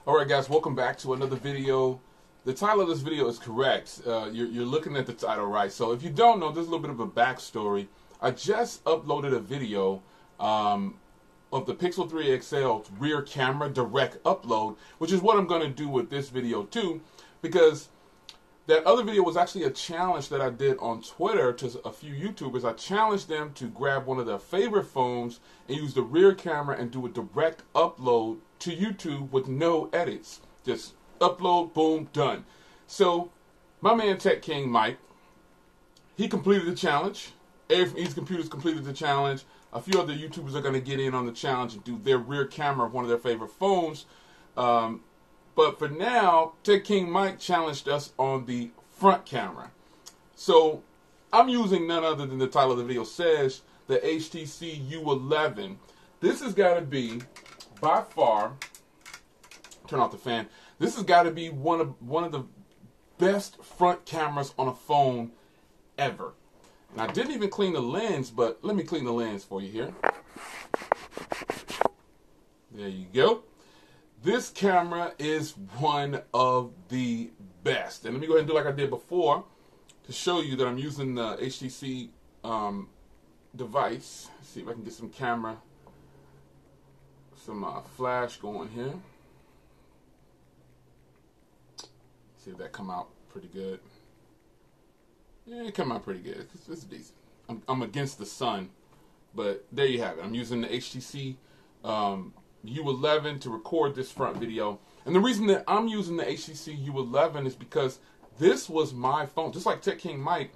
Alright guys, welcome back to another video. The title of this video is correct. You're looking at the title right. So if you don't know, there's a little bit of a backstory. I just uploaded a video of the Pixel 3 XL rear camera direct upload, which is what I'm going to do with this video too, because that other video was actually a challenge that I did on Twitter to a few YouTubers. I challenged them to grab one of their favorite phones and use the rear camera and do a direct upload to YouTube with no edits. Just upload, boom, done. So my man Tech King Mike, he completed the challenge. His computers completed the challenge. A few other YouTubers are going to get in on the challenge and do their rear camera of one of their favorite phones. But for now, Tech King Mike challenged us on the front camera. So I'm using none other than the title of the video says, the HTC U11. This has got to be, by far, turn off the fan. This has got to be one of the best front cameras on a phone ever. And I didn't even clean the lens, but let me clean the lens for you here. There you go. This camera is one of the best. And let me go ahead and do like I did before to show you that I'm using the HTC device. Let's see if I can get some camera, some flash going here. See if that come out pretty good. Yeah, it come out pretty good. It's decent. I'm against the sun, but there you have it. I'm using the HTC U11 to record this front video. And the reason that I'm using the HTC U11 is because this was my phone. Just like Tech King Mike,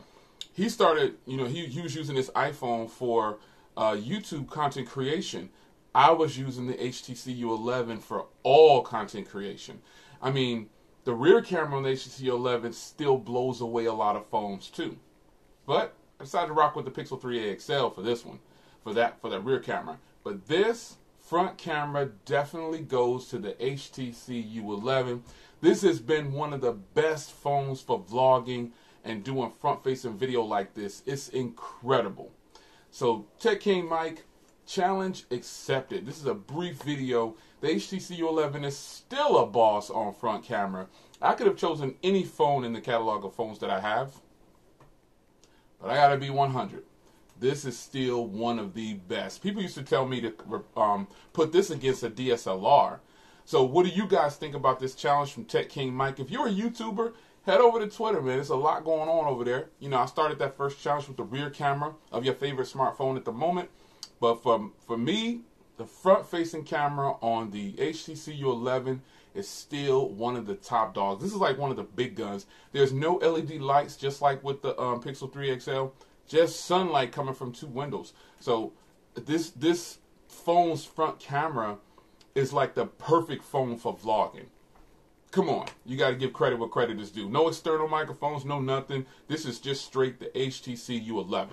he started, he was using this iPhone for YouTube content creation. I was using the HTC U11 for all content creation. I mean, the rear camera on the HTC U11 still blows away a lot of phones too. But I decided to rock with the Pixel 3 XL for this one, for that rear camera. But this front camera definitely goes to the HTC U11. This has been one of the best phones for vlogging and doing front-facing video like this. It's incredible. So Tech King Mike, challenge accepted. This is a brief video. The HTC U11 is still a boss on front camera. I could have chosen any phone in the catalog of phones that I have, but I gotta be 100. This is still one of the best. People used to tell me to put this against a DSLR. So what do you guys think about this challenge from Tech King Mike? If you're a YouTuber, head over to Twitter, man. There's a lot going on over there. I started that first challenge with the rear camera of your favorite smartphone at the moment. But for me, the front-facing camera on the HTC U11 is still one of the top dogs. This is like one of the big guns. There's no LED lights, just like with the Pixel 3 XL. Just sunlight coming from two windows. So this phone's front camera is like the perfect phone for vlogging. Come on, you got to give credit where credit is due. No external microphones, no nothing. This is just straight the HTC U11.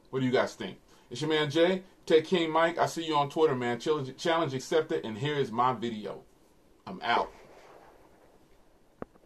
What do you guys think? It's your man Jay, Tech King Mike. I see you on Twitter, man. Challenge accepted, and here is my video. I'm out.